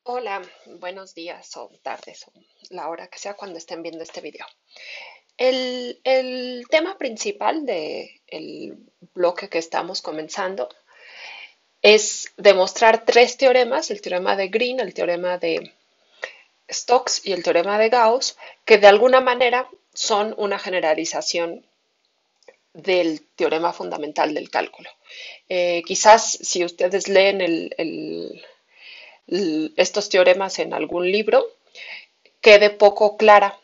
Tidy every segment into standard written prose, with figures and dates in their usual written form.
Hola, buenos días o tardes o la hora que sea cuando estén viendo este video. El tema principal del bloque que estamos comenzando es demostrar tres teoremas, el teorema de Green, el teorema de Stokes y el teorema de Gauss, que de alguna manera son una generalización del teorema fundamental del cálculo. Quizás si ustedes leen estos teoremas en algún libro, quede poco clara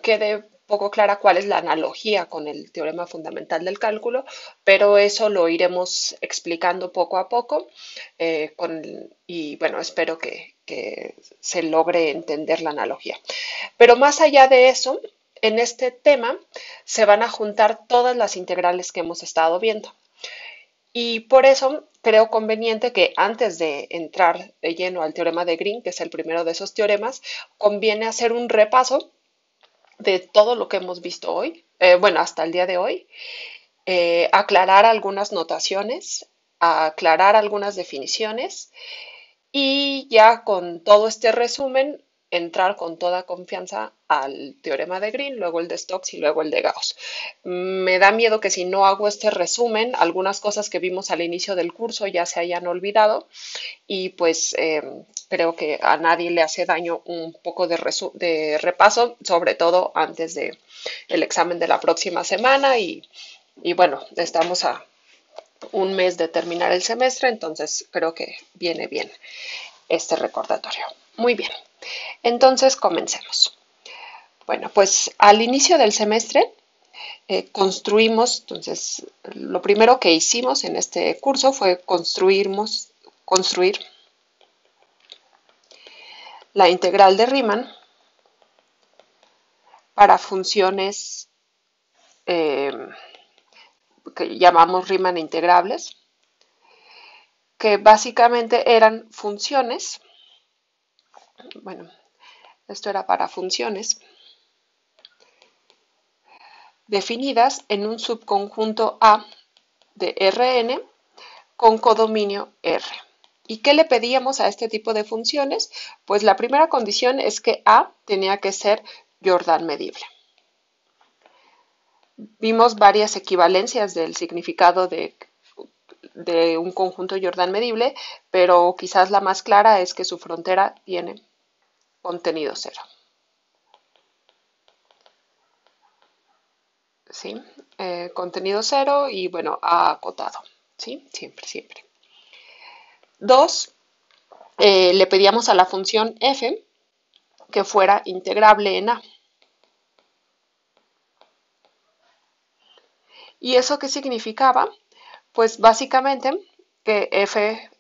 quede poco clara cuál es la analogía con el teorema fundamental del cálculo, pero eso lo iremos explicando poco a poco y bueno, espero que se logre entender la analogía. Pero más allá de eso, en este tema se van a juntar todas las integrales que hemos estado viendo. Y por eso creo conveniente que antes de entrar de lleno al teorema de Green, que es el primero de esos teoremas, conviene hacer un repaso de todo lo que hemos visto hoy, bueno, hasta el día de hoy, aclarar algunas notaciones, aclarar algunas definiciones y ya con todo este resumen entrar con toda confianza al teorema de Green, luego el de Stokes y luego el de Gauss. Me da miedo que si no hago este resumen, algunas cosas que vimos al inicio del curso ya se hayan olvidado y pues creo que a nadie le hace daño un poco de repaso, sobre todo antes de el examen de la próxima semana y bueno, estamos a un mes de terminar el semestre, entonces creo que viene bien este recordatorio. Muy bien, entonces comencemos. Bueno, pues al inicio del semestre construimos, entonces lo primero que hicimos en este curso fue construir la integral de Riemann para funciones eh, que llamamos Riemann integrables, que básicamente eran funciones, bueno, esto era para funciones definidas en un subconjunto A de Rn con codominio R. ¿Y qué le pedíamos a este tipo de funciones? Pues la primera condición es que A tenía que ser Jordan medible. Vimos varias equivalencias del significado de un conjunto Jordan medible, pero quizás la más clara es que su frontera tiene contenido cero. ¿Sí? Contenido cero y bueno, acotado. ¿Sí? Siempre, siempre. Dos, le pedíamos a la función f que fuera integrable en A. ¿Y eso qué significaba? Pues básicamente que f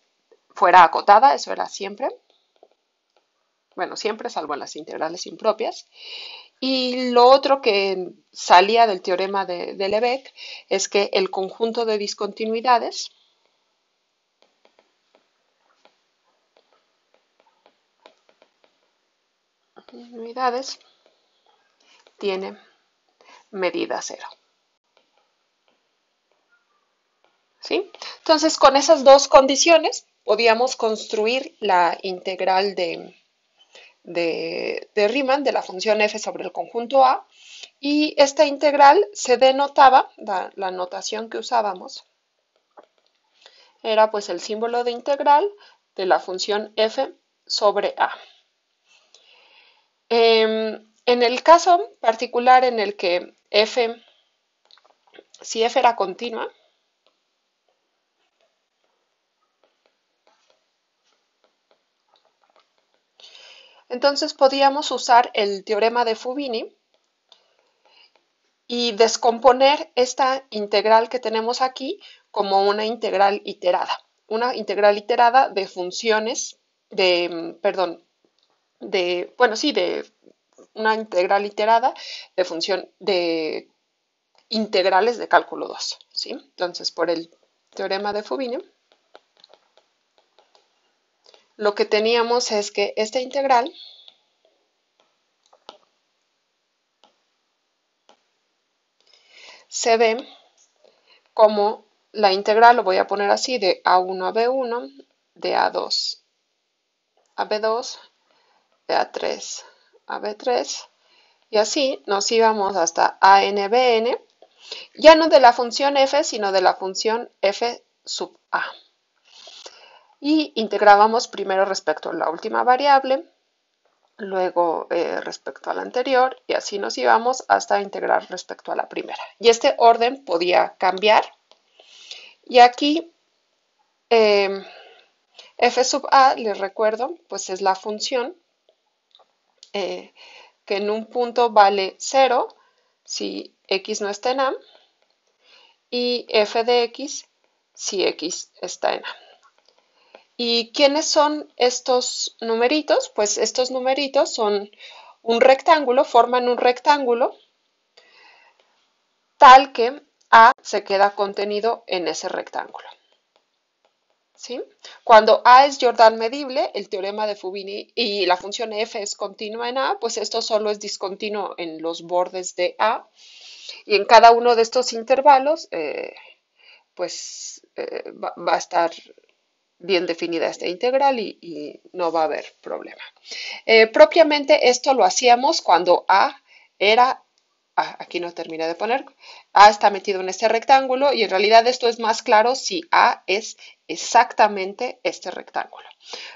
fuera acotada, eso era siempre, bueno, siempre salvo en las integrales impropias. Y lo otro que salía del teorema de Lebesgue es que el conjunto de discontinuidades tiene medida cero. ¿Sí? Entonces, con esas dos condiciones podíamos construir la integral de Riemann de la función f sobre el conjunto A y esta integral se denotaba, la notación que usábamos era pues el símbolo de integral de la función f sobre A. En el caso particular en el que si f era continua, entonces podíamos usar el teorema de Fubini y descomponer esta integral que tenemos aquí como una integral iterada. Una integral iterada de funciones, perdón, bueno, sí, de una integral iterada de función de integrales de cálculo 2, ¿sí? Entonces, por el teorema de Fubini, lo que teníamos es que esta integral se ve como la integral, lo voy a poner así, de A1 a B1, de A2 a B2, de A3 a B3, y así nos íbamos hasta ANBN, ya no de la función f, sino de la función f sub a. Y integrábamos primero respecto a la última variable, luego respecto a la anterior, y así nos íbamos hasta integrar respecto a la primera. Y este orden podía cambiar. Y aquí f sub a, les recuerdo, pues es la función que en un punto vale 0 si x no está en A, y f de x si x está en A. ¿Y quiénes son estos numeritos? Pues estos numeritos son un rectángulo, forman un rectángulo tal que A se queda contenido en ese rectángulo. ¿Sí? Cuando A es Jordan medible, el teorema de Fubini y la función f es continua en A, pues esto solo es discontinuo en los bordes de A, y en cada uno de estos intervalos va a estar bien definida esta integral y no va a haber problema. Propiamente esto lo hacíamos cuando A era, aquí no terminé de poner, A está metido en este rectángulo, y en realidad esto es más claro si A es exactamente este rectángulo.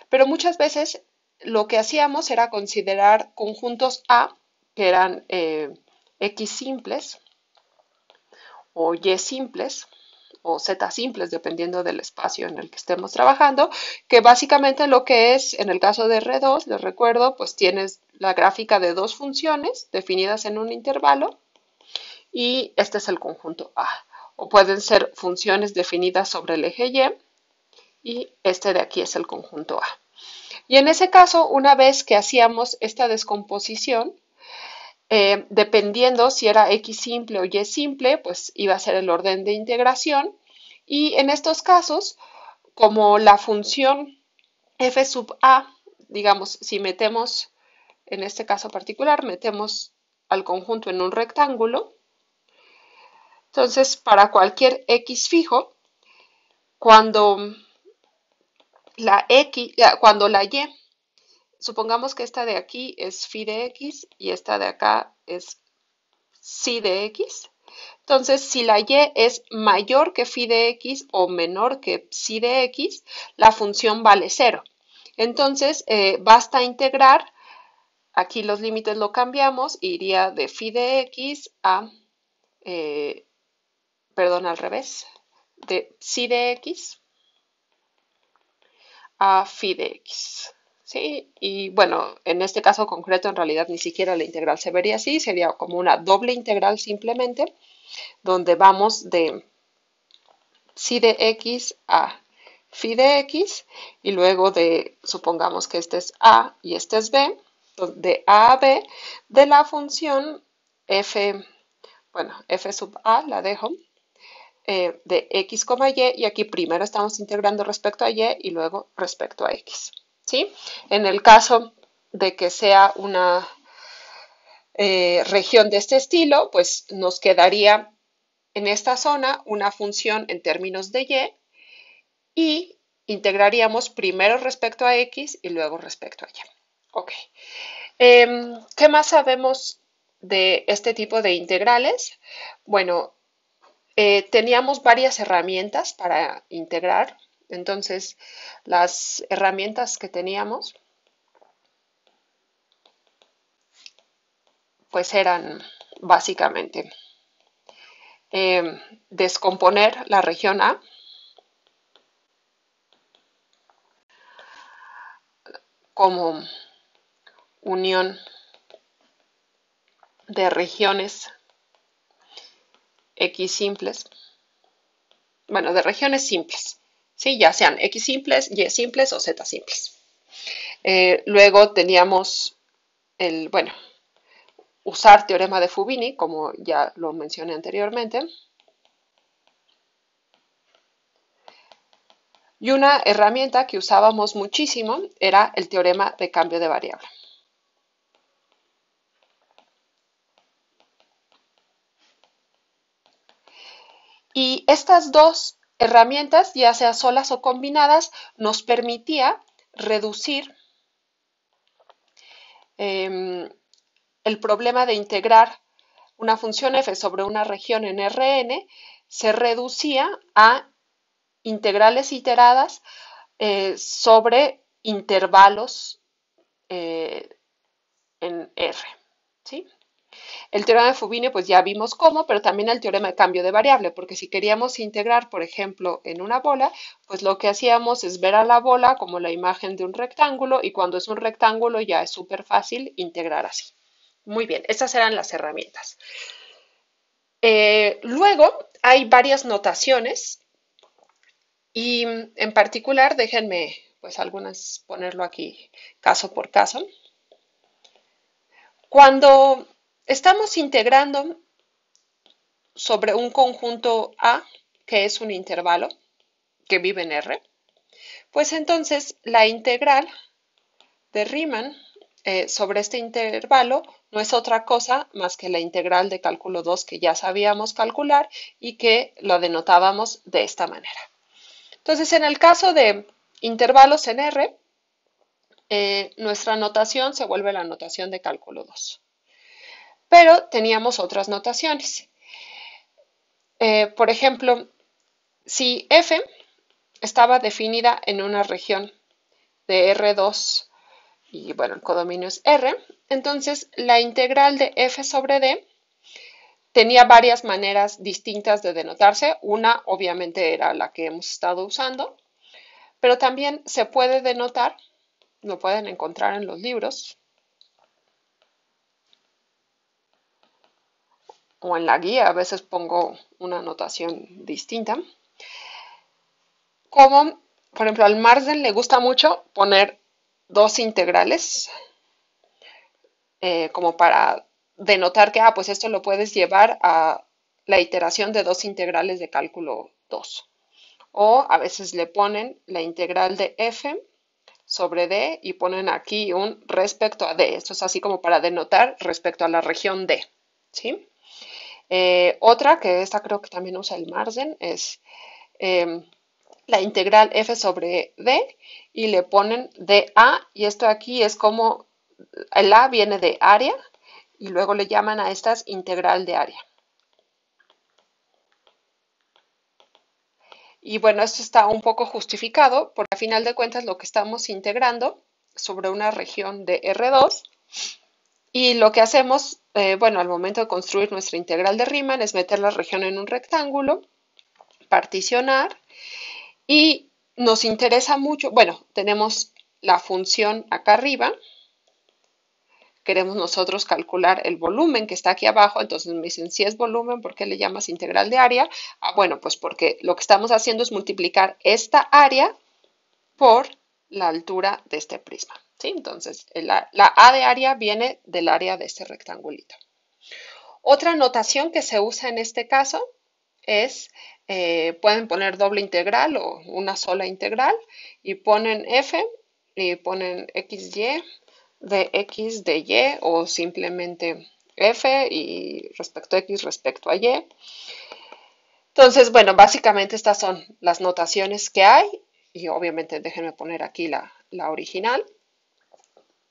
Pero muchas veces lo que hacíamos era considerar conjuntos A, que eran X simples o Y simples, o Z simples, dependiendo del espacio en el que estemos trabajando, que básicamente lo que es, en el caso de R2, les recuerdo, pues tienes la gráfica de dos funciones definidas en un intervalo, y este es el conjunto A. O pueden ser funciones definidas sobre el eje y este de aquí es el conjunto A. Y en ese caso, una vez que hacíamos esta descomposición, dependiendo si era x simple o y simple, pues iba a ser el orden de integración. Y en estos casos, como la función f sub a, digamos, si metemos, en este caso particular, metemos al conjunto en un rectángulo, entonces para cualquier x fijo, cuando cuando la y, supongamos que esta de aquí es phi de x y esta de acá es psi de x. Entonces, si la y es mayor que phi de x o menor que psi de x, la función vale 0. Entonces, basta integrar, aquí los límites lo cambiamos, iría de phi de x a, perdón, al revés, de psi de x a phi de x. ¿Sí? Y bueno, en este caso concreto, en realidad ni siquiera la integral se vería así, sería como una doble integral simplemente, donde vamos de psi de x a phi de x, y luego de, supongamos que este es a y este es b, de a b, de la función f, bueno, f sub a la dejo, de x, y aquí primero estamos integrando respecto a y luego respecto a x. ¿Sí? En el caso de que sea una región de este estilo, pues nos quedaría en esta zona una función en términos de y integraríamos primero respecto a x y luego respecto a y. Ok. ¿Qué más sabemos de este tipo de integrales? Bueno, teníamos varias herramientas para integrar. Entonces, las herramientas que teníamos, pues eran básicamente descomponer la región A, como unión de regiones x simples, bueno, de regiones simples, ¿sí? Ya sean x simples, y simples o z simples. Luego teníamos bueno, usar teorema de Fubini, como ya lo mencioné anteriormente. Y una herramienta que usábamos muchísimo era el teorema de cambio de variable. Y estas dos herramientas, ya sea solas o combinadas, nos permitía reducir el problema de integrar una función f sobre una región en Rn se reducía a integrales iteradas sobre intervalos en R. ¿Sí? El teorema de Fubini, pues ya vimos cómo, pero también el teorema de cambio de variable, porque si queríamos integrar, por ejemplo, en una bola, pues lo que hacíamos es ver a la bola como la imagen de un rectángulo, y cuando es un rectángulo ya es súper fácil integrar así. Muy bien, estas eran las herramientas. Luego hay varias notaciones y en particular, déjenme pues algunas ponerlo aquí caso por caso. Cuando estamos integrando sobre un conjunto A, que es un intervalo que vive en R, pues entonces la integral de Riemann sobre este intervalo no es otra cosa más que la integral de cálculo 2 que ya sabíamos calcular y que lo denotábamos de esta manera. Entonces, en el caso de intervalos en R, nuestra notación se vuelve la notación de cálculo 2. Pero teníamos otras notaciones. Por ejemplo, si f estaba definida en una región de R2 y bueno, el codominio es R, entonces la integral de f sobre d tenía varias maneras distintas de denotarse. Una obviamente era la que hemos estado usando, pero también se puede denotar, lo pueden encontrar en los libros o en la guía, a veces pongo una notación distinta. Como, por ejemplo, al Marsden le gusta mucho poner dos integrales, como para denotar que, pues esto lo puedes llevar a la iteración de dos integrales de cálculo 2. O a veces le ponen la integral de f sobre d y ponen aquí un respecto a d. Esto es así como para denotar respecto a la región d. ¿Sí? Otra, que esta creo que también usa el Marsden, es la integral f sobre d y le ponen dA, y esto aquí es como el A viene de área y luego le llaman a estas integral de área. Y bueno, esto está un poco justificado porque a final de cuentas lo que estamos integrando sobre una región de R2 y lo que hacemos, bueno, al momento de construir nuestra integral de Riemann es meter la región en un rectángulo, particionar y nos interesa mucho, bueno, tenemos la función acá arriba, queremos nosotros calcular el volumen que está aquí abajo, entonces me dicen, si es volumen, ¿por qué le llamas integral de área? Bueno, pues porque lo que estamos haciendo es multiplicar esta área por la altura de este prisma, ¿sí? Entonces, la A de área viene del área de este rectangulito. Otra notación que se usa en este caso es, pueden poner doble integral o una sola integral y ponen f y ponen xy de x de y o simplemente f y respecto a x respecto a y. Entonces, bueno, básicamente estas son las notaciones que hay y obviamente déjenme poner aquí la original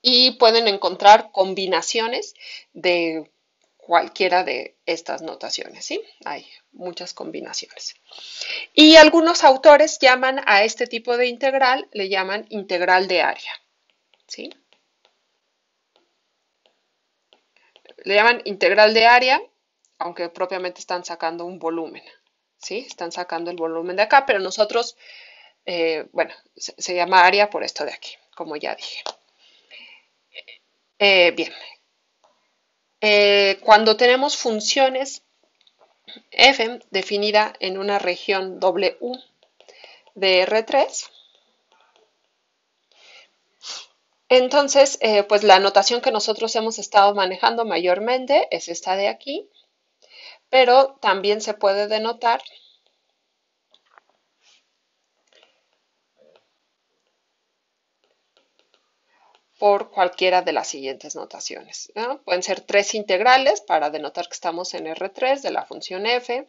y pueden encontrar combinaciones de cualquiera de estas notaciones, ¿sí? Hay muchas combinaciones. Y algunos autores llaman a este tipo de integral, le llaman integral de área, ¿sí? Le llaman integral de área, aunque propiamente están sacando un volumen, ¿sí? Están sacando el volumen de acá, pero nosotros, bueno, se llama área por esto de aquí, como ya dije. Bien, cuando tenemos funciones f definida en una región W de R3, entonces, pues la notación que nosotros hemos estado manejando mayormente es esta de aquí, pero también se puede denotar por cualquiera de las siguientes notaciones, ¿no? Pueden ser tres integrales para denotar que estamos en R3 de la función f,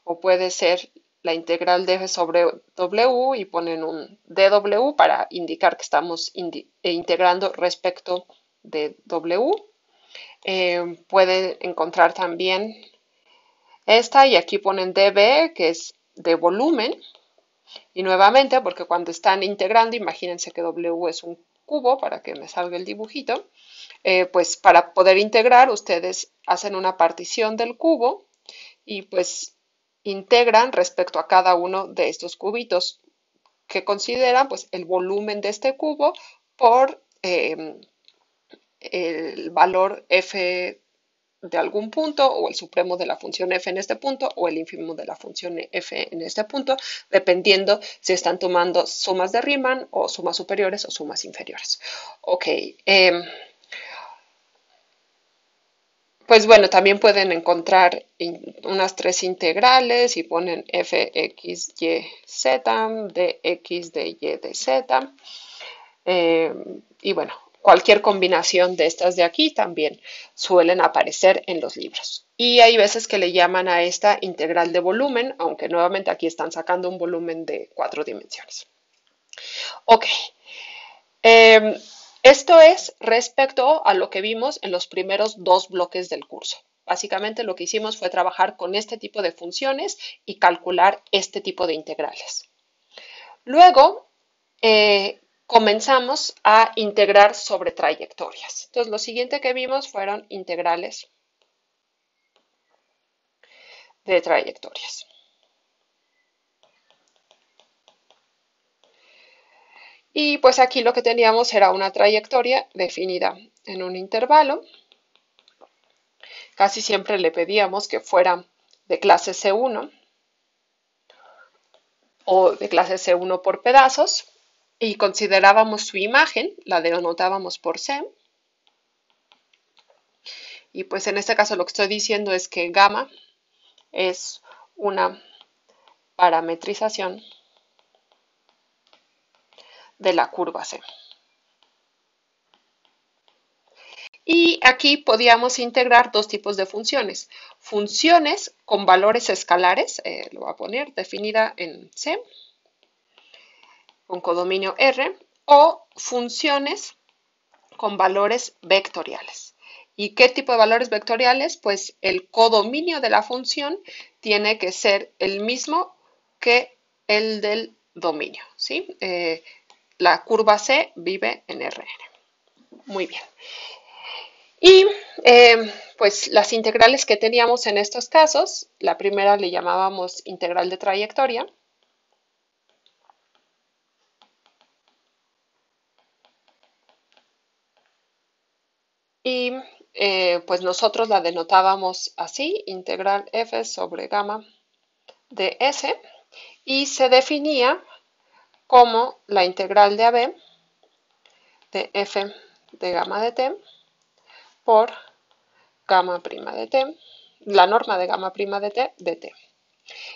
o puede ser la integral de f sobre w y ponen un dw para indicar que estamos integrando respecto de W. Pueden encontrar también esta, y aquí ponen dB, que es de volumen. Y nuevamente, porque cuando están integrando, imagínense que W es un cubo, para que me salga el dibujito, pues para poder integrar, ustedes hacen una partición del cubo y pues integran respecto a cada uno de estos cubitos, que consideran pues el volumen de este cubo por el valor f de algún punto, o el supremo de la función f en este punto, o el ínfimo de la función f en este punto, dependiendo si están tomando sumas de Riemann o sumas superiores o sumas inferiores. Ok, pues bueno, también pueden encontrar unas tres integrales y ponen fx, y, z, dx, dy, dz. Y bueno, cualquier combinación de estas de aquí también suelen aparecer en los libros. Y hay veces que le llaman a esta integral de volumen, aunque nuevamente aquí están sacando un volumen de 4 dimensiones. Ok. Eh, Esto es respecto a lo que vimos en los primeros dos bloques del curso. Básicamente lo que hicimos fue trabajar con este tipo de funciones y calcular este tipo de integrales. Luego, comenzamos a integrar sobre trayectorias. Entonces, lo siguiente que vimos fueron integrales de trayectorias. Y pues aquí lo que teníamos era una trayectoria definida en un intervalo. Casi siempre le pedíamos que fuera de clase C1 o de clase C1 por pedazos, y considerábamos su imagen, la denotábamos por C. Y pues en este caso lo que estoy diciendo es que gamma es una parametrización de la curva C. Y aquí podíamos integrar dos tipos de funciones. Funciones con valores escalares, lo voy a poner definida en C, con codominio R, o funciones con valores vectoriales. ¿Y qué tipo de valores vectoriales? Pues el codominio de la función tiene que ser el mismo que el del dominio, ¿sí? La curva C vive en Rn. Muy bien. Y pues las integrales que teníamos en estos casos, la primera le llamábamos integral de trayectoria. Y pues nosotros la denotábamos así, integral f sobre gamma de s, y se definía como la integral de AB de f de gamma de t por gamma prima de t, la norma de gamma prima de t de t.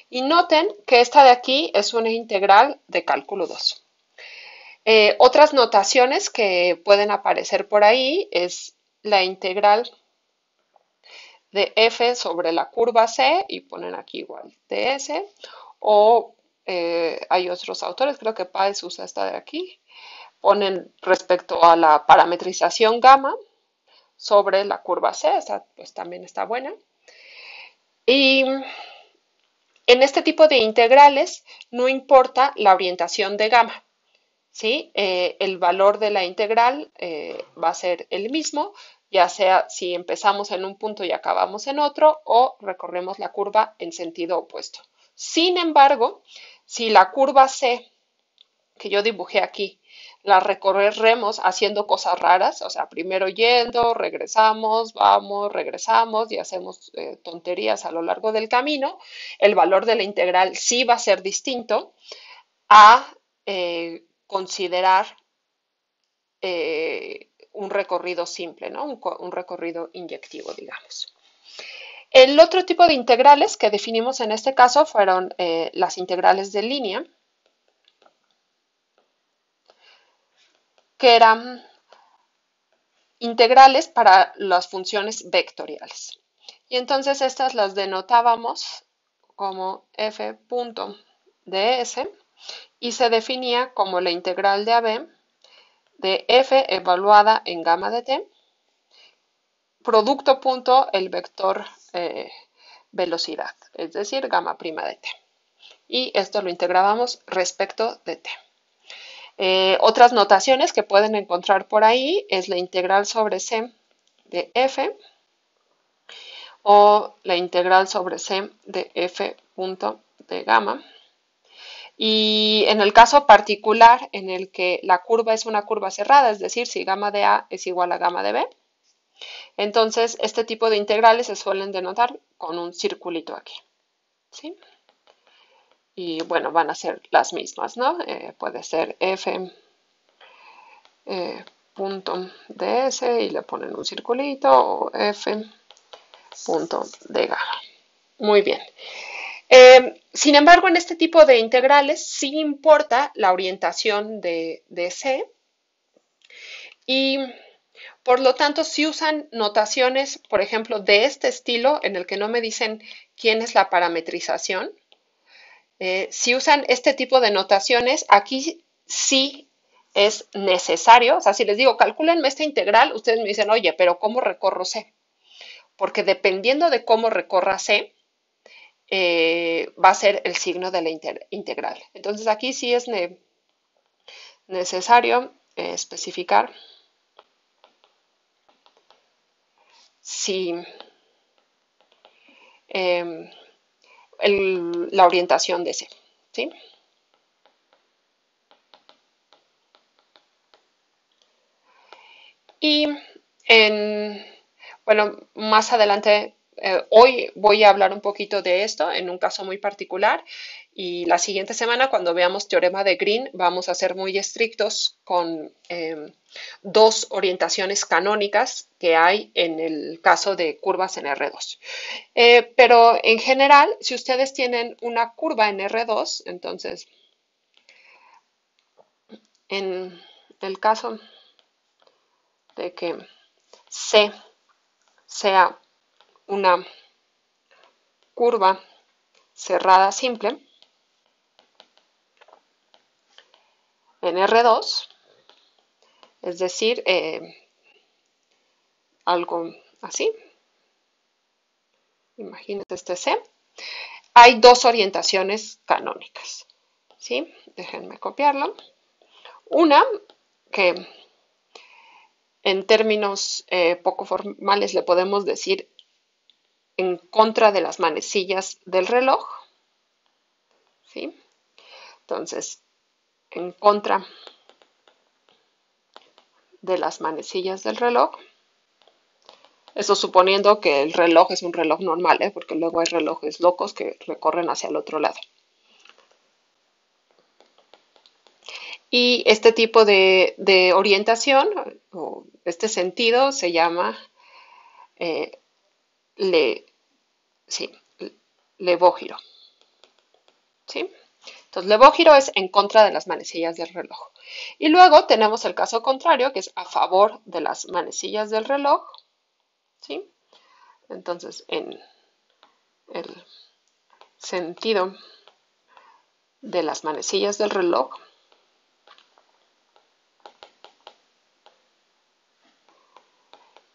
Y noten que esta de aquí es una integral de cálculo 2. Otras notaciones que pueden aparecer por ahí es la integral de f sobre la curva C, y ponen aquí igual ds, o hay otros autores, creo que Páez usa esta de aquí, ponen respecto a la parametrización gamma sobre la curva C, esta pues también está buena. Y en este tipo de integrales no importa la orientación de gamma, ¿sí? El valor de la integral va a ser el mismo, ya sea si empezamos en un punto y acabamos en otro, o recorremos la curva en sentido opuesto. Sin embargo, si la curva C que yo dibujé aquí la recorremos haciendo cosas raras, o sea, primero yendo, regresamos, vamos, regresamos y hacemos tonterías a lo largo del camino, el valor de la integral sí va a ser distinto a considerar un recorrido simple, ¿no? Un recorrido inyectivo, digamos. El otro tipo de integrales que definimos en este caso fueron las integrales de línea, que eran integrales para las funciones vectoriales. Y entonces estas las denotábamos como f punto ds, y se definía como la integral de AB de f evaluada en gamma de t producto punto el vector velocidad, es decir, gamma prima de t. Y esto lo integrábamos respecto de t. Otras notaciones que pueden encontrar por ahí es la integral sobre c de f o la integral sobre c de f punto de gamma. Y en el caso particular en el que la curva es una curva cerrada, es decir, si gamma de A es igual a gamma de B, entonces este tipo de integrales se suelen denotar con un circulito aquí, ¿sí? Y bueno, van a ser las mismas, ¿no? Puede ser f punto ds y le ponen un circulito o f punto de gamma. Muy bien. Sin embargo, en este tipo de integrales sí importa la orientación de C y por lo tanto si usan notaciones, por ejemplo, de este estilo en el que no me dicen quién es la parametrización, si usan este tipo de notaciones, aquí sí es necesario, o sea, si les digo, calcúlenme esta integral, ustedes me dicen, oye, pero ¿cómo recorro C? Porque dependiendo de cómo recorra C, va a ser el signo de la integral. Entonces aquí sí es necesario especificar si la orientación de C, ¿sí? Y bueno, más adelante, hoy voy a hablar un poquito de esto en un caso muy particular y la siguiente semana cuando veamos teorema de Green vamos a ser muy estrictos con dos orientaciones canónicas que hay en el caso de curvas en R2. Pero en general, si ustedes tienen una curva en R2, entonces en el caso de que C sea una curva cerrada simple en R2, es decir, algo así, imagínense este C, hay dos orientaciones canónicas, ¿sí? Déjenme copiarlo. Una que en términos poco formales le podemos decir en contra de las manecillas del reloj, ¿sí? Entonces, en contra de las manecillas del reloj, eso suponiendo que el reloj es un reloj normal, porque luego hay relojes locos que recorren hacia el otro lado. Y este tipo de orientación, o este sentido, se llama sí, levógiro. ¿Sí? Entonces, levógiro es en contra de las manecillas del reloj. Y luego tenemos el caso contrario, que es a favor de las manecillas del reloj. ¿Sí? Entonces, en el sentido de las manecillas del reloj,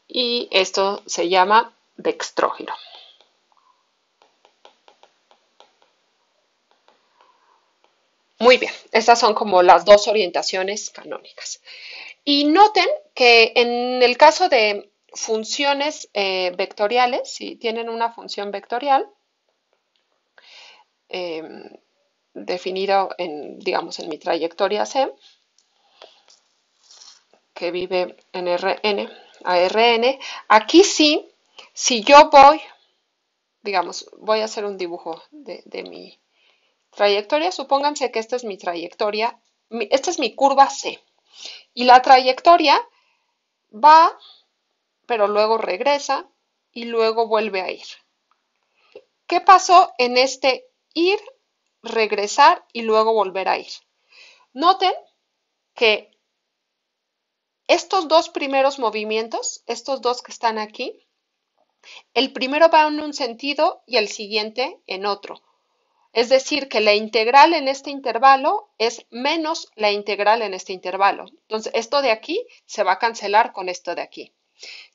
y esto se llama dextrógiro. Muy bien, estas son como las dos orientaciones canónicas. Y noten que en el caso de funciones vectoriales, si tienen una función vectorial eh, definida en, digamos, en mi trayectoria C, que vive en Rn a Rn, aquí sí, si yo voy, digamos, voy a hacer un dibujo de mi trayectoria, supónganse que esta es mi trayectoria, esta es mi curva C, y la trayectoria va, pero luego regresa y luego vuelve a ir. ¿Qué pasó en este ir, regresar y luego volver a ir? Noten que estos dos primeros movimientos, estos dos que están aquí, el primero va en un sentido y el siguiente en otro. Es decir, que la integral en este intervalo es menos la integral en este intervalo. Entonces, esto de aquí se va a cancelar con esto de aquí.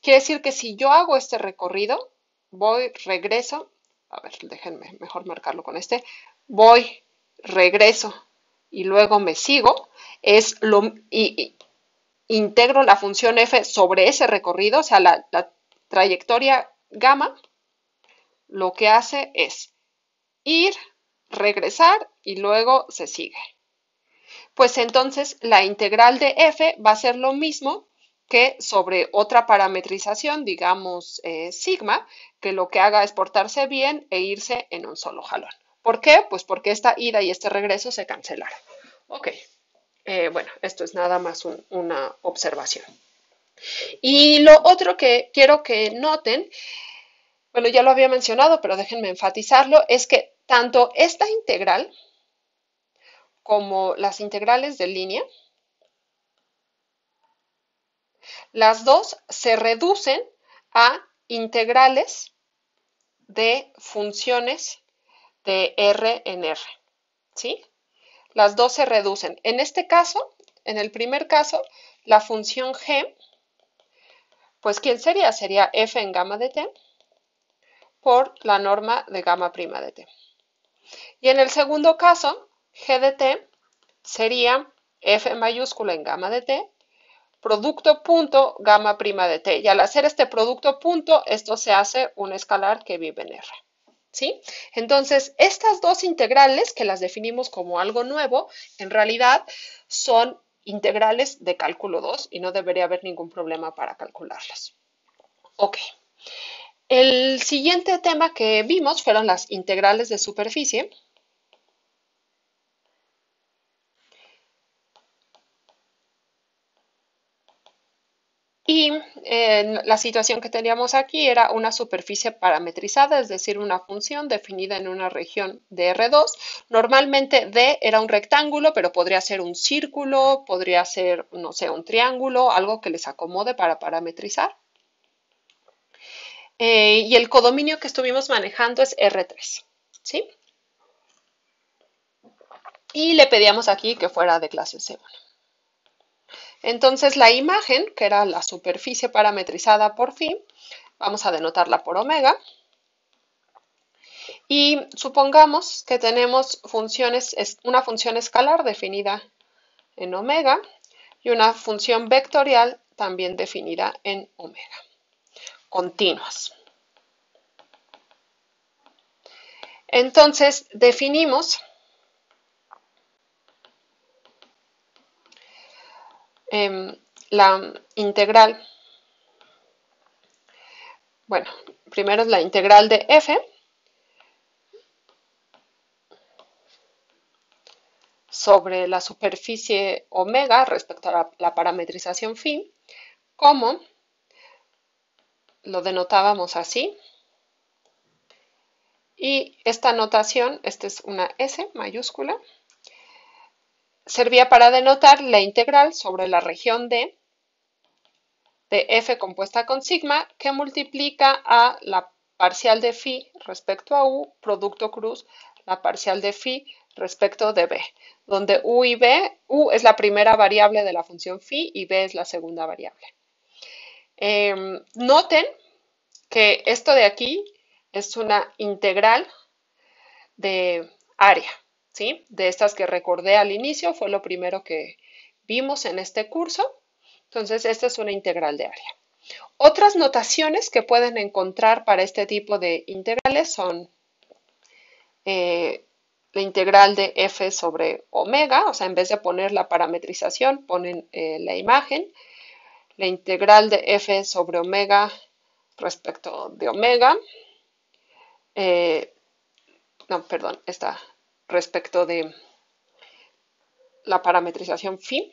Quiere decir que si yo hago este recorrido, voy, regreso, a ver, déjenme mejor marcarlo con este, voy, regreso y luego me sigo, y integro la función f sobre ese recorrido, o sea, la trayectoria gamma, lo que hace es ir, regresar y luego se sigue. Pues entonces la integral de f va a ser lo mismo que sobre otra parametrización, digamos sigma, que lo que haga es portarse bien e irse en un solo jalón. ¿Por qué? Pues porque esta ida y este regreso se cancelaron. Ok, bueno, esto es nada más una observación. Y lo otro que quiero que noten, bueno, ya lo había mencionado, pero déjenme enfatizarlo, es que tanto esta integral como las integrales de línea, las dos se reducen a integrales de funciones de R en R, ¿sí? Las dos se reducen. En este caso, en el primer caso, la función G, pues ¿quién sería? Sería f en gamma de t por la norma de gamma prima de t. Y en el segundo caso, G de t sería f mayúscula en gamma de t producto punto gamma prima de t. Y al hacer este producto punto, esto se hace un escalar que vive en R. ¿Sí? Entonces, estas dos integrales, que las definimos como algo nuevo, en realidad son integrales de cálculo 2 y no debería haber ningún problema para calcularlas. Ok. El siguiente tema que vimos fueron las integrales de superficie. Y la situación que teníamos aquí era una superficie parametrizada, es decir, una función definida en una región de R2. Normalmente D era un rectángulo, pero podría ser un círculo, podría ser, no sé, un triángulo, algo que les acomode para parametrizar. Y el codominio que estuvimos manejando es R3, ¿sí? Y le pedíamos aquí que fuera de clase C1. Entonces la imagen, que era la superficie parametrizada por phi, vamos a denotarla por omega. Y supongamos que tenemos una función escalar definida en omega y una función vectorial también definida en omega, continuas. Entonces definimos la integral, bueno, primero es la integral de f sobre la superficie omega respecto a la parametrización phi, como lo denotábamos así. Y esta notación, esta es una S mayúscula, servía para denotar la integral sobre la región de f compuesta con sigma que multiplica a la parcial de phi respecto a u, producto cruz, la parcial de phi respecto de b, donde u y b, u es la primera variable de la función phi y b es la segunda variable. Noten que esto de aquí es una integral de área, ¿sí? De estas que recordé al inicio, fue lo primero que vimos en este curso. Entonces, esta es una integral de área. Otras notaciones que pueden encontrar para este tipo de integrales son la integral de f sobre omega, o sea, en vez de poner la parametrización, ponen la imagen. La integral de f sobre omega respecto de omega. No, perdón, esta respecto de la parametrización phi,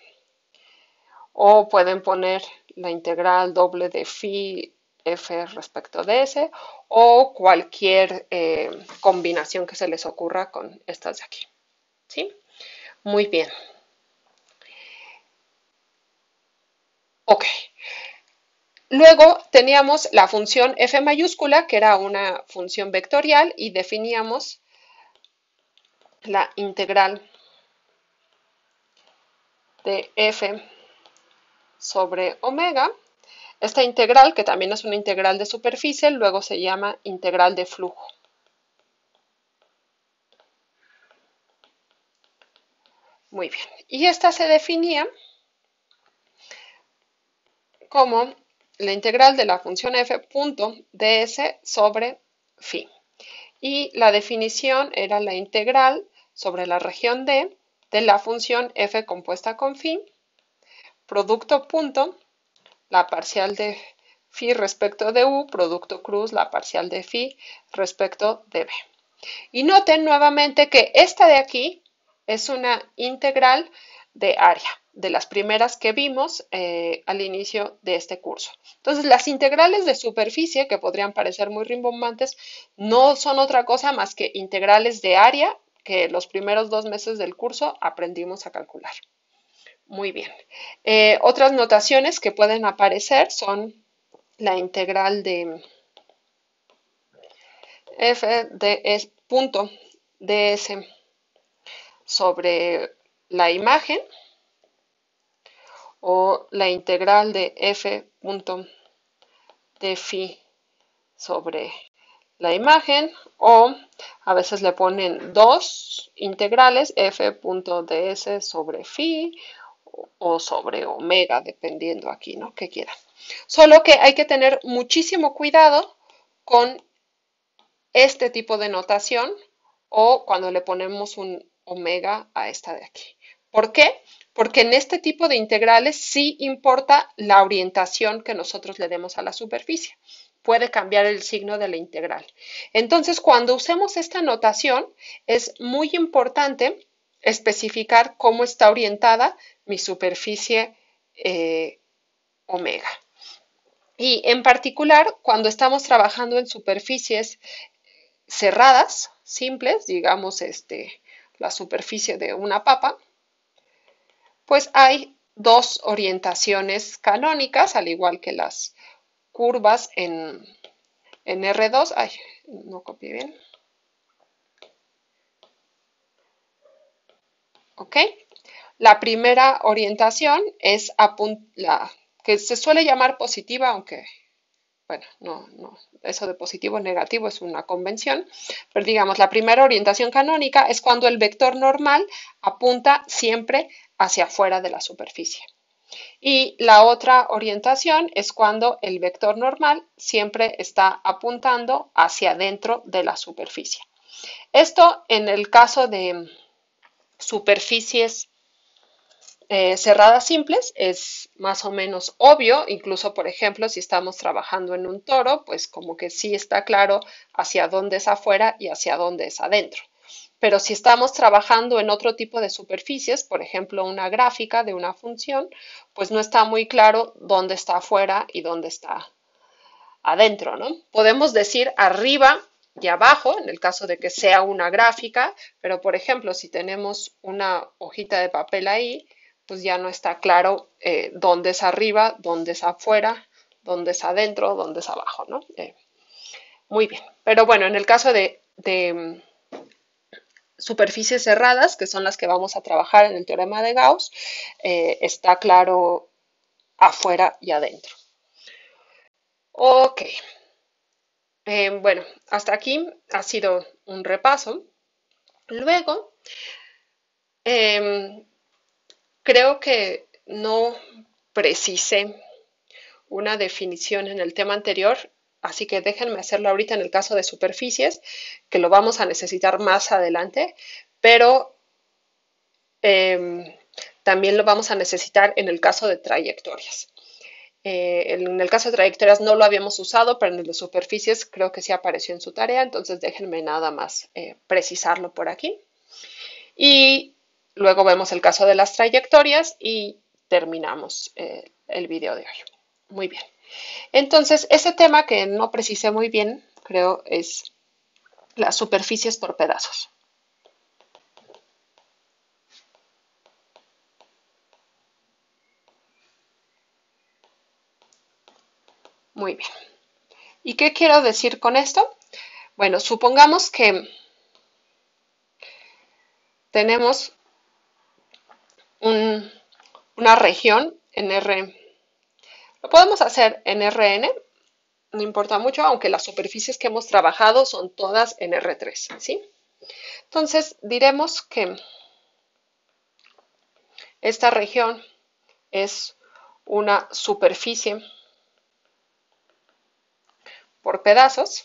o pueden poner la integral doble de phi f respecto de s, o cualquier combinación que se les ocurra con estas de aquí. ¿Sí? Muy bien. Ok. Luego teníamos la función f mayúscula, que era una función vectorial, y definíamos la integral de f sobre omega, Esta integral, que también es una integral de superficie, luego se llama integral de flujo. Muy bien. Y esta se definía como la integral de la función f punto ds sobre phi. Y la definición era la integral sobre la región D de la función f compuesta con phi, producto punto, la parcial de phi respecto de u, producto cruz, la parcial de phi respecto de b. Y noten nuevamente que esta de aquí es una integral de área, de las primeras que vimos al inicio de este curso. Entonces, las integrales de superficie, que podrían parecer muy rimbombantes, no son otra cosa más que integrales de área que los primeros 2 meses del curso aprendimos a calcular. Muy bien. Otras notaciones que pueden aparecer son la integral de f de punto ds sobre la imagen, o la integral de f punto de phi sobre la imagen, o a veces le ponen dos integrales, f punto ds sobre phi o sobre omega, dependiendo aquí, ¿no? Que quieran. Solo que hay que tener muchísimo cuidado con este tipo de notación o cuando le ponemos un omega a esta de aquí. ¿Por qué? Porque en este tipo de integrales sí importa la orientación que nosotros le demos a la superficie. Puede cambiar el signo de la integral. Entonces, cuando usemos esta notación, es muy importante especificar cómo está orientada mi superficie omega. Y en particular, cuando estamos trabajando en superficies cerradas, simples, digamos la superficie de una papa, pues hay dos orientaciones canónicas, al igual que las curvas en R2. Ay, no copié bien. ¿Ok? La primera orientación es la que se suele llamar positiva, aunque bueno, no, eso de positivo o negativo es una convención, pero digamos, la primera orientación canónica es cuando el vector normal apunta siempre hacia afuera de la superficie. Y la otra orientación es cuando el vector normal siempre está apuntando hacia adentro de la superficie. Esto en el caso de superficies cerradas simples es más o menos obvio, incluso por ejemplo si estamos trabajando en un toro, pues como que sí está claro hacia dónde es afuera y hacia dónde es adentro. Pero si estamos trabajando en otro tipo de superficies, por ejemplo una gráfica de una función, pues no está muy claro dónde está afuera y dónde está adentro, ¿no? Podemos decir arriba y abajo, en el caso de que sea una gráfica, pero por ejemplo, si tenemos una hojita de papel ahí, pues ya no está claro dónde es arriba, dónde es afuera, dónde es adentro, dónde es abajo, ¿no? Muy bien. Pero bueno, en el caso de superficies cerradas, que son las que vamos a trabajar en el teorema de Gauss, está claro afuera y adentro. Ok. Bueno, hasta aquí ha sido un repaso. Luego, eh, creo que no precisé una definición en el tema anterior, así que déjenme hacerlo ahorita en el caso de superficies, que lo vamos a necesitar más adelante, pero también lo vamos a necesitar en el caso de trayectorias. En el caso de trayectorias no lo habíamos usado, pero en el de superficies creo que sí apareció en su tarea, entonces déjenme nada más precisarlo por aquí. Y luego vemos el caso de las trayectorias y terminamos el video de hoy. Muy bien. Entonces, ese tema que no precisé muy bien, creo, es las superficies por pedazos. Muy bien. ¿Y qué quiero decir con esto? Bueno, supongamos que tenemos una región en R Lo podemos hacer en Rn, no importa mucho, aunque las superficies que hemos trabajado son todas en R3, ¿sí? Entonces, diremos que esta región es una superficie por pedazos.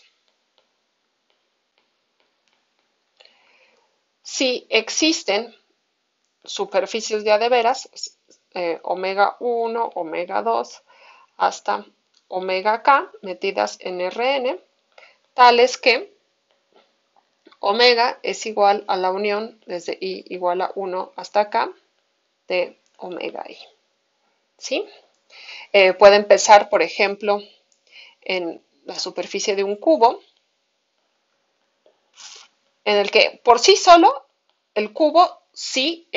Si existen superficies de a de veras, omega 1, omega 2, hasta omega k metidas en Rn, tales que omega es igual a la unión desde i igual a 1 hasta k de omega i. ¿Sí? Puede empezar, por ejemplo, en la superficie de un cubo, en el que por sí solo el cubo sí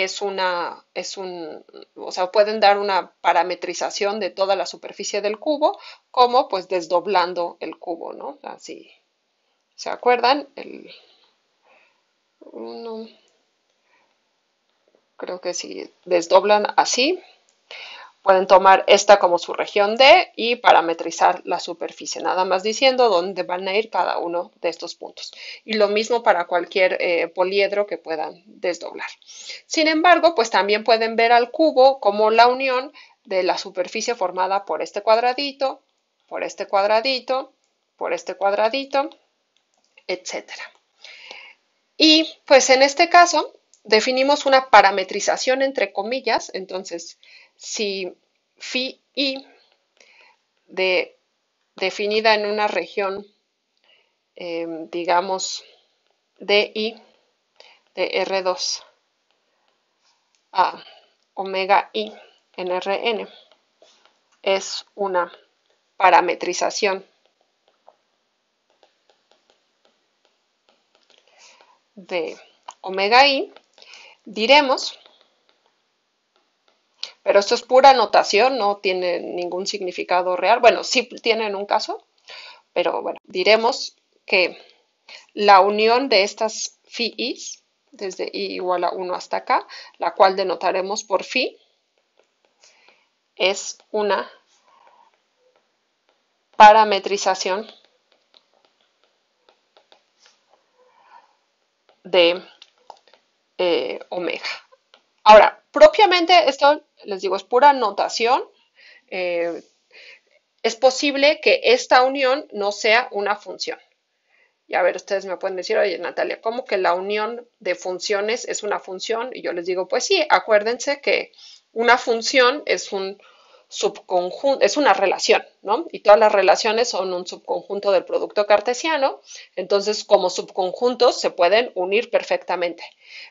o sea, pueden dar una parametrización de toda la superficie del cubo, como pues desdoblando el cubo, ¿no? Así, ¿se acuerdan? Uno, creo que si desdoblan así, pueden tomar esta como su región D y parametrizar la superficie, nada más diciendo dónde van a ir cada uno de estos puntos. Y lo mismo para cualquier poliedro que puedan desdoblar. Sin embargo, pues también pueden ver al cubo como la unión de la superficie formada por este cuadradito, por este cuadradito, por este cuadradito, etcétera. Y pues en este caso definimos una parametrización entre comillas, entonces si phi i definida en una región, digamos, di de R2 a omega i en Rn es una parametrización de omega i, diremos, pero esto es pura notación, no tiene ningún significado real. Bueno, sí tiene en un caso, pero bueno, diremos que la unión de estas phi-is, desde i igual a 1 hasta acá, la cual denotaremos por phi, es una parametrización de omega. Ahora, propiamente esto, les digo, es pura notación. Eh, es posible que esta unión no sea una función. Y a ver, ustedes me pueden decir, oye, Natalia, ¿cómo que la unión de funciones es una función? Y yo les digo, pues sí, acuérdense que una función es un subconjunto, es una relación, ¿no? Y todas las relaciones son un subconjunto del producto cartesiano, entonces como subconjuntos se pueden unir perfectamente.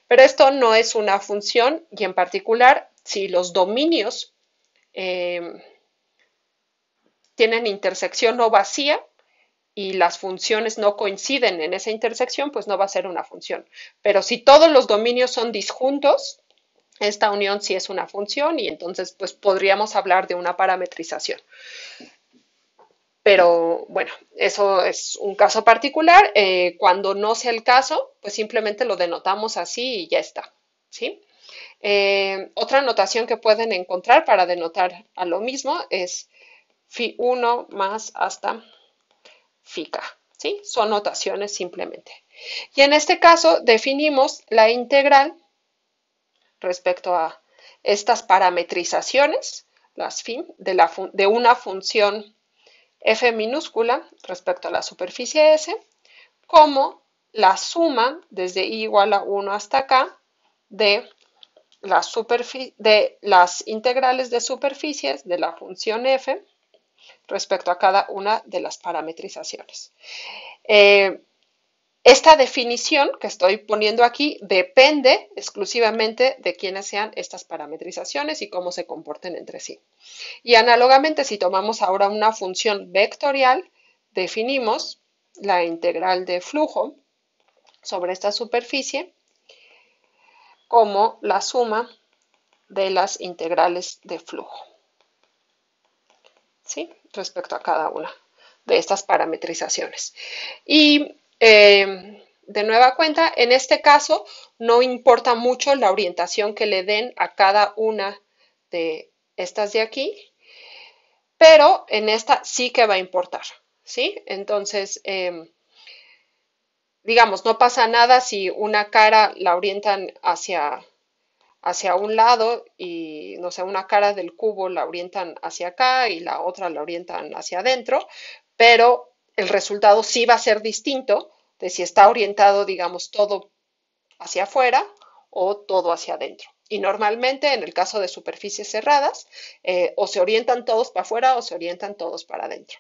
Pero esto no es una función y en particular si los dominios tienen intersección no vacía, y las funciones no coinciden en esa intersección, pues no va a ser una función. Pero si todos los dominios son disjuntos, esta unión sí es una función y entonces pues podríamos hablar de una parametrización. Pero bueno, eso es un caso particular. Cuando no sea el caso, pues simplemente lo denotamos así y ya está. ¿Sí? Otra notación que pueden encontrar para denotar a lo mismo es phi1 más hasta phi k. ¿Sí? Son notaciones simplemente. Y en este caso definimos la integral respecto a estas parametrizaciones, las phi, de una función f minúscula respecto a la superficie S, como la suma desde i igual a 1 hasta acá de las integrales de superficies de la función f respecto a cada una de las parametrizaciones. Esta definición que estoy poniendo aquí depende exclusivamente de quiénes sean estas parametrizaciones y cómo se comporten entre sí. Y análogamente, si tomamos ahora una función vectorial, definimos la integral de flujo sobre esta superficie como la suma de las integrales de flujo, ¿sí? Respecto a cada una de estas parametrizaciones. Y de nueva cuenta, en este caso no importa mucho la orientación que le den a cada una de estas de aquí, pero en esta sí que va a importar, ¿sí? Entonces, digamos, no pasa nada si una cara la orientan hacia un lado y, no sé, una cara del cubo la orientan hacia acá y la otra la orientan hacia adentro, pero el resultado sí va a ser distinto de si está orientado, digamos, todo hacia afuera o todo hacia adentro. Y normalmente, en el caso de superficies cerradas, o se orientan todos para afuera o se orientan todos para adentro.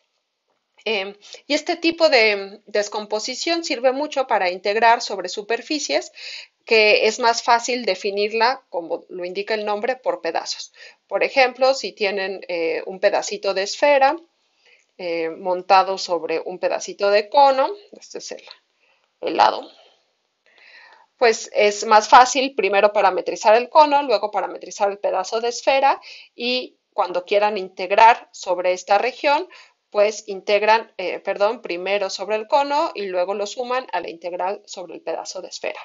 Y este tipo de descomposición sirve mucho para integrar sobre superficies que es más fácil definirla, como lo indica el nombre, por pedazos. Por ejemplo, si tienen un pedacito de esfera montado sobre un pedacito de cono, este es el lado, pues es más fácil primero parametrizar el cono, luego parametrizar el pedazo de esfera y cuando quieran integrar sobre esta región, pues integran, perdón, primero sobre el cono y luego lo suman a la integral sobre el pedazo de esfera.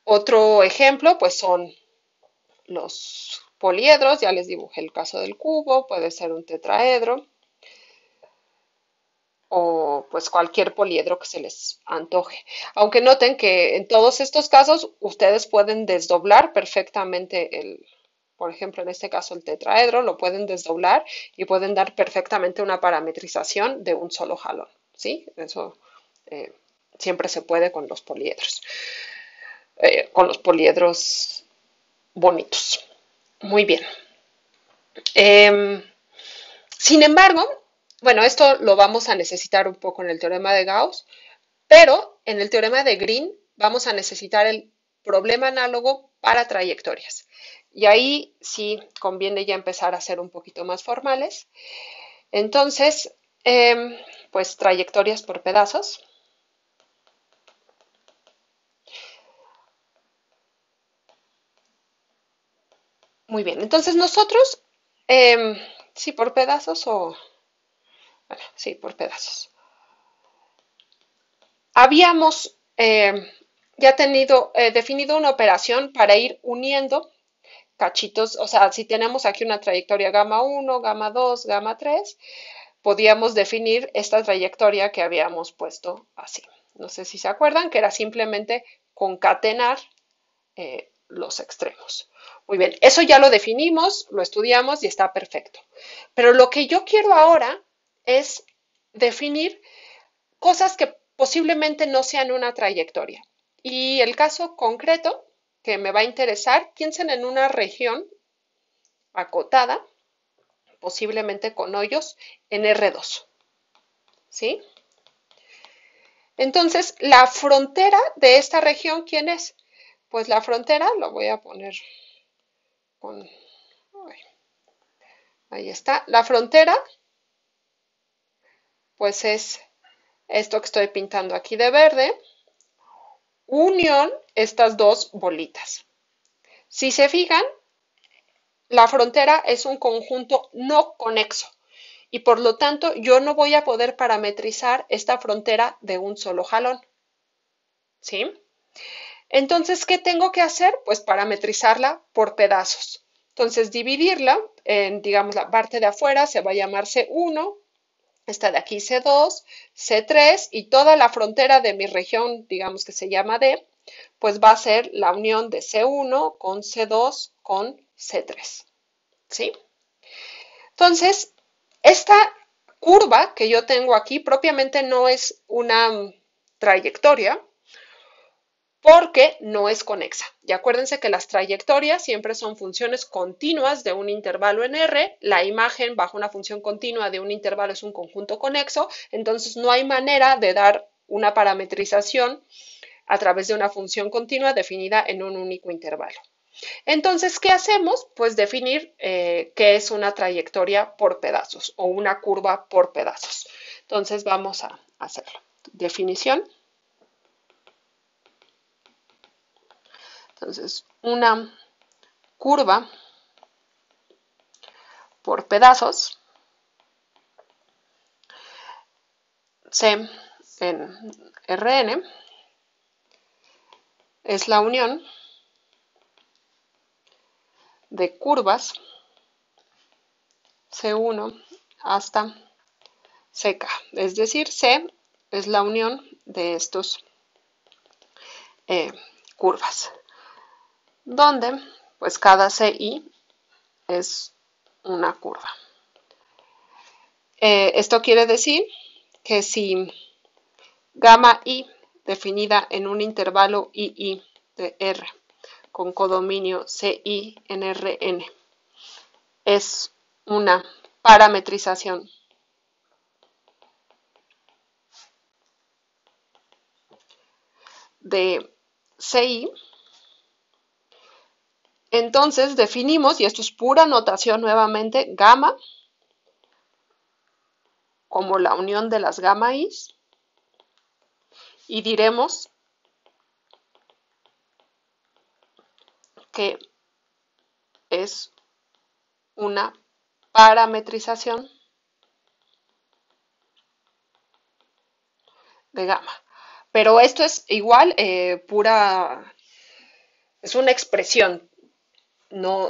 Otro ejemplo, pues son los poliedros, ya les dibujé el caso del cubo, puede ser un tetraedro o pues cualquier poliedro que se les antoje. Aunque noten que en todos estos casos ustedes pueden desdoblar perfectamente por ejemplo, en este caso el tetraedro, lo pueden desdoblar y pueden dar perfectamente una parametrización de un solo jalón, ¿sí? Eso eh, siempre se puede con los poliedros bonitos. Muy bien. Eh, Sin embargo, bueno, esto lo vamos a necesitar un poco en el teorema de Gauss, pero en el teorema de Green vamos a necesitar el problema análogo para trayectorias. Y ahí sí conviene ya empezar a ser un poquito más formales. Entonces, pues trayectorias por pedazos. Muy bien, entonces nosotros, sí, por pedazos o, bueno, sí, por pedazos. Habíamos ya definido una operación para ir uniendo cachitos, o sea, si tenemos aquí una trayectoria gamma 1, gamma 2, gamma 3, podíamos definir esta trayectoria que habíamos puesto así. No sé si se acuerdan, que era simplemente concatenar los extremos. Muy bien, eso ya lo definimos, lo estudiamos y está perfecto. Pero lo que yo quiero ahora es definir cosas que posiblemente no sean una trayectoria. Y el caso concreto que me va a interesar, piensen en una región acotada, posiblemente con hoyos en R2, ¿sí? Entonces, la frontera de esta región, ¿quién es? Pues la frontera, lo voy a poner con, ahí está, la frontera, pues es esto que estoy pintando aquí de verde, unión estas dos bolitas. Si se fijan, la frontera es un conjunto no conexo y por lo tanto yo no voy a poder parametrizar esta frontera de un solo jalón, ¿sí? Entonces, ¿qué tengo que hacer? Pues parametrizarla por pedazos. Entonces, dividirla en, digamos, la parte de afuera se va a llamar C1, esta de aquí C2, C3 y toda la frontera de mi región, digamos que se llama D, pues va a ser la unión de C1 con C2 con C3, ¿sí? Entonces, esta curva que yo tengo aquí propiamente no es una trayectoria, porque no es conexa. Y acuérdense que las trayectorias siempre son funciones continuas de un intervalo en R. La imagen bajo una función continua de un intervalo es un conjunto conexo, entonces no hay manera de dar una parametrización a través de una función continua definida en un único intervalo. Entonces, ¿qué hacemos? Pues definir qué es una trayectoria por pedazos o una curva por pedazos. Entonces, vamos a hacerlo. Definición. Entonces, una curva por pedazos, C en Rn, es la unión de curvas C1 hasta CK. Es decir, C es la unión de estos curvas, donde pues cada CI es una curva. Esto quiere decir que si gamma I definida en un intervalo II de R con codominio CI en Rn es una parametrización de CI, entonces definimos, y esto es pura notación nuevamente, gamma como la unión de las gamma i's, y diremos que es una parametrización de gamma. Pero esto es igual, es una expresión. No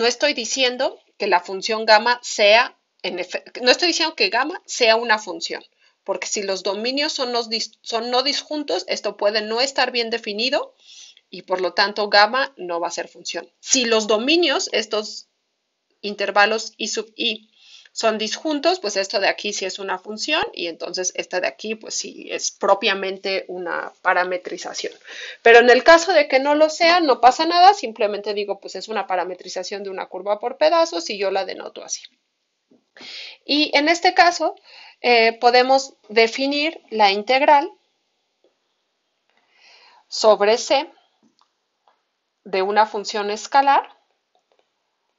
estoy diciendo que la función gamma sea, no estoy diciendo que gamma sea una función, porque si los dominios son no disjuntos, esto puede no estar bien definido y por lo tanto gamma no va a ser función. Si los dominios, estos intervalos I sub I, son disjuntos, pues esto de aquí sí es una función y entonces esta de aquí pues sí es propiamente una parametrización. Pero en el caso de que no lo sea, no pasa nada, simplemente digo pues es una parametrización de una curva por pedazos y yo la denoto así. Y en este caso podemos definir la integral sobre C de una función escalar,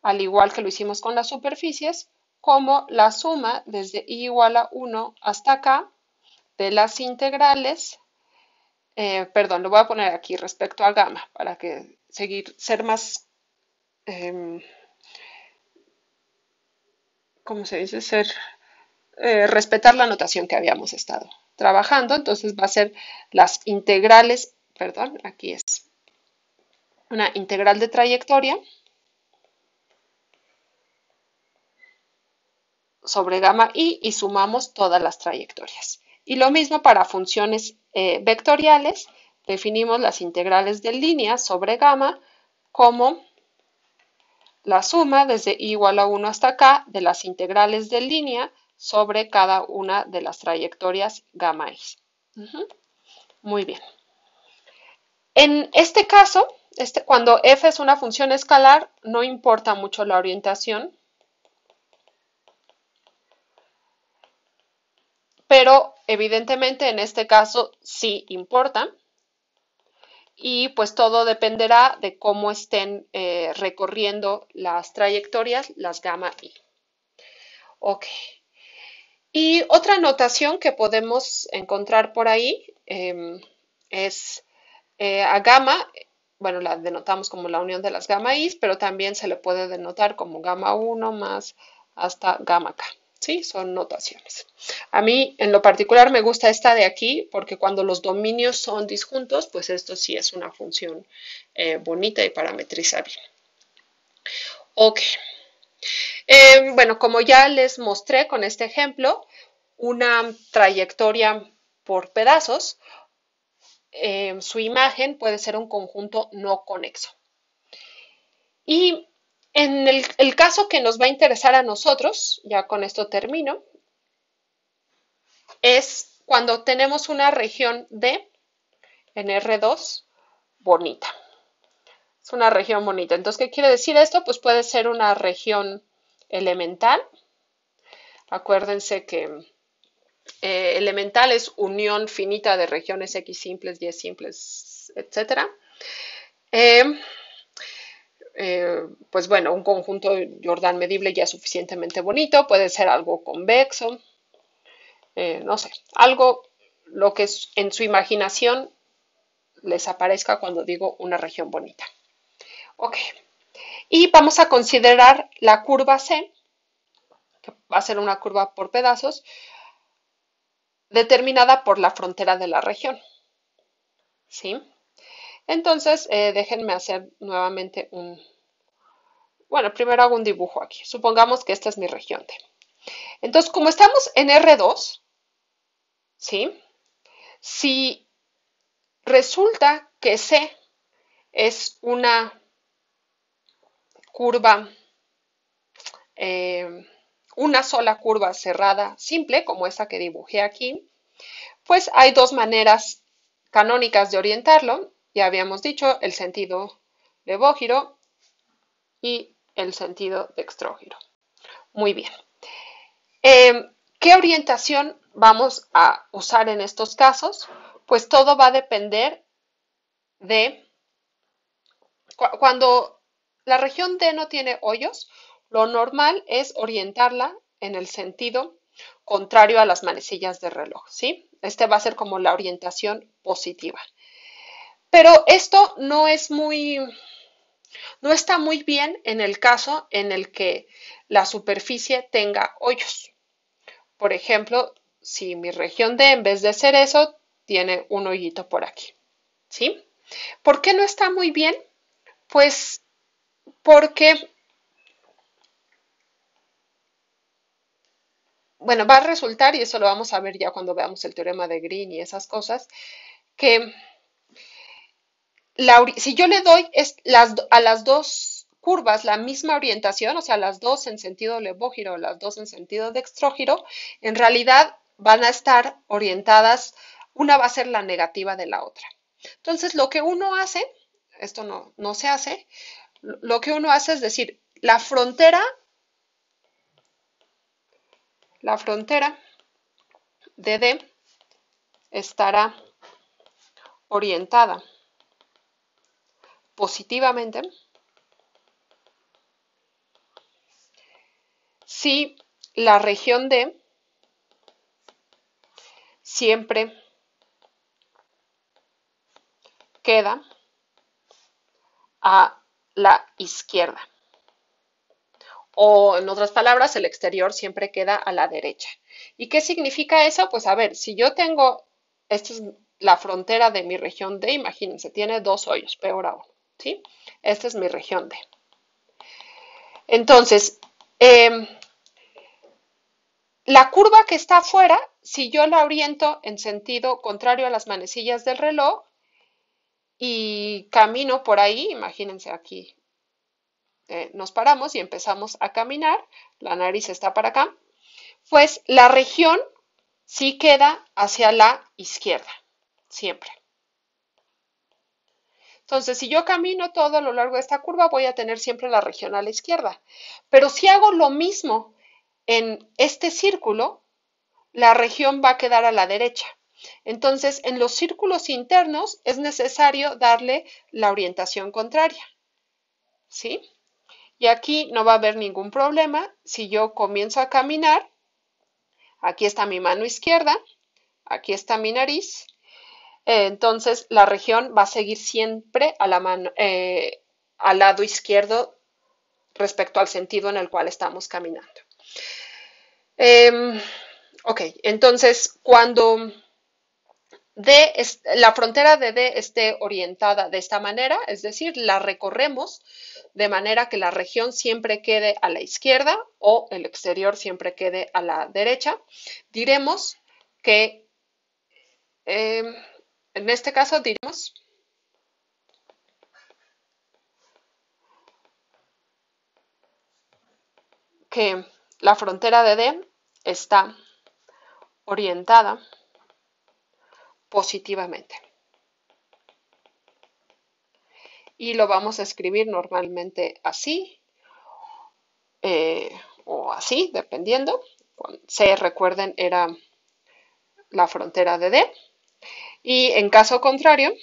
al igual que lo hicimos con las superficies, como la suma desde i igual a 1 hasta k de las integrales, perdón, lo voy a poner aquí respecto a gamma para que ser más, ¿cómo se dice? Respetar la notación que habíamos estado trabajando, entonces va a ser las integrales, perdón, aquí es una integral de trayectoria sobre gamma i y sumamos todas las trayectorias. Y lo mismo para funciones vectoriales, definimos las integrales de línea sobre gamma como la suma desde i igual a 1 hasta k de las integrales de línea sobre cada una de las trayectorias gamma i. Muy bien. En este caso, cuando f es una función escalar, no importa mucho la orientación, pero evidentemente en este caso sí importa y pues todo dependerá de cómo estén recorriendo las trayectorias, las gamma i. Ok. Y otra notación que podemos encontrar por ahí es a gamma, bueno, la denotamos como la unión de las gamma i's, pero también se le puede denotar como gamma 1 más hasta gamma k. ¿Sí? Son notaciones. A mí en lo particular me gusta esta de aquí porque cuando los dominios son disjuntos, pues esto sí es una función bonita y parametriza bien. Ok. Bueno, como ya les mostré con este ejemplo, una trayectoria por pedazos, su imagen puede ser un conjunto no conexo. Y en el caso que nos va a interesar a nosotros, ya con esto termino, es cuando tenemos una región D en R2 bonita. Es una región bonita. Entonces, ¿qué quiere decir esto? Pues puede ser una región elemental. Acuérdense que elemental es unión finita de regiones X simples, Y simples, etc. Pues bueno, un conjunto Jordan medible ya es suficientemente bonito, puede ser algo convexo, no sé, algo lo que en su imaginación les aparezca cuando digo una región bonita. Ok, y vamos a considerar la curva C, que va a ser una curva por pedazos, determinada por la frontera de la región. ¿Sí? Entonces, déjenme hacer nuevamente Bueno, primero hago un dibujo aquí. Supongamos que esta es mi región D. Entonces, como estamos en R2, ¿sí? Si resulta que C es una curva, eh, una sola curva cerrada simple, como esta que dibujé aquí, pues hay dos maneras canónicas de orientarlo. Ya habíamos dicho el sentido levógiro y el sentido dextrógiro. Muy bien. ¿Qué orientación vamos a usar en estos casos? Pues todo va a depender de cuando la región D no tiene hoyos, lo normal es orientarla en el sentido contrario a las manecillas de reloj, ¿sí? Este va a ser como la orientación positiva. Pero esto no está muy bien en el caso en el que la superficie tenga hoyos. Por ejemplo, si mi región D en vez de ser eso, tiene un hoyito por aquí, ¿sí? ¿Por qué no está muy bien? Pues porque, bueno, va a resultar, y eso lo vamos a ver ya cuando veamos el teorema de Green y esas cosas, que si yo le doy a las dos curvas la misma orientación, o sea, las dos en sentido levógiro, las dos en sentido dextrógiro, en realidad van a estar orientadas, una va a ser la negativa de la otra. Entonces, lo que uno hace, esto no se hace, lo que uno hace es decir, la frontera de D estará orientada positivamente si la región D siempre queda a la izquierda. O en otras palabras, el exterior siempre queda a la derecha. ¿Y qué significa eso? Pues a ver, si yo tengo, esta es la frontera de mi región D, imagínense, tiene dos hoyos, peor aún, ¿sí? Esta es mi región D. Entonces, la curva que está afuera, si yo la oriento en sentido contrario a las manecillas del reloj y camino por ahí, imagínense aquí, nos paramos y empezamos a caminar, la nariz está para acá, pues la región sí queda hacia la izquierda, siempre. Entonces, si yo camino todo a lo largo de esta curva, voy a tener siempre la región a la izquierda. Pero si hago lo mismo en este círculo, la región va a quedar a la derecha. Entonces, en los círculos internos es necesario darle la orientación contraria, ¿sí? Y aquí no va a haber ningún problema. Si yo comienzo a caminar, aquí está mi mano izquierda, aquí está mi nariz, entonces la región va a seguir siempre a la mano, al lado izquierdo respecto al sentido en el cual estamos caminando. Ok, entonces cuando la frontera de D esté orientada de esta manera, es decir, la recorremos de manera que la región siempre quede a la izquierda o el exterior siempre quede a la derecha, diremos que en este caso diremos que la frontera de D está orientada positivamente. Y lo vamos a escribir normalmente así o así, dependiendo. C, recuerden, era la frontera de D. Y en caso contrario,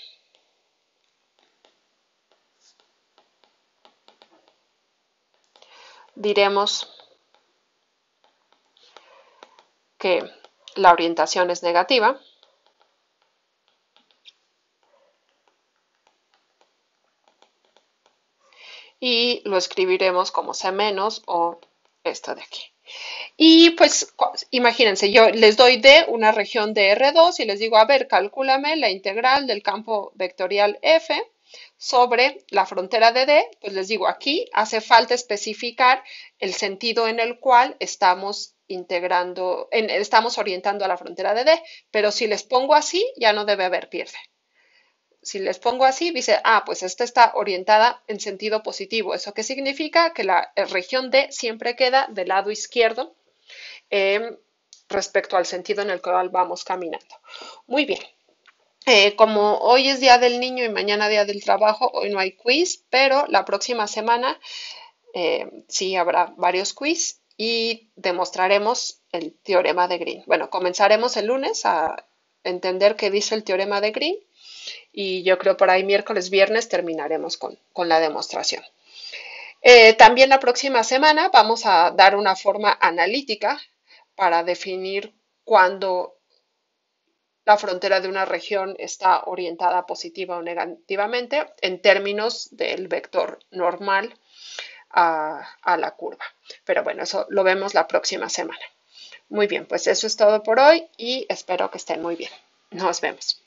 diremos que la orientación es negativa y lo escribiremos como C menos o esto de aquí. Y pues imagínense, yo les doy D una región de R2 y les digo, a ver, calcúlame la integral del campo vectorial F sobre la frontera de D, pues les digo, aquí hace falta especificar el sentido en el cual estamos estamos orientando a la frontera de D, pero si les pongo así, ya no debe haber pierde. Si les pongo así, dice, pues esta está orientada en sentido positivo. ¿Eso qué significa? Que la región D siempre queda del lado izquierdo eh, respecto al sentido en el cual vamos caminando. Muy bien. Como hoy es Día del Niño y mañana Día del Trabajo, hoy no hay quiz, pero la próxima semana sí habrá varios quiz y demostraremos el teorema de Green. Bueno, comenzaremos el lunes a entender qué dice el teorema de Green y yo creo por ahí miércoles, viernes terminaremos con la demostración. También la próxima semana vamos a dar una forma analítica para definir cuándo la frontera de una región está orientada positiva o negativamente en términos del vector normal a la curva. Pero bueno, eso lo vemos la próxima semana. Muy bien, pues eso es todo por hoy y espero que estén muy bien. Nos vemos.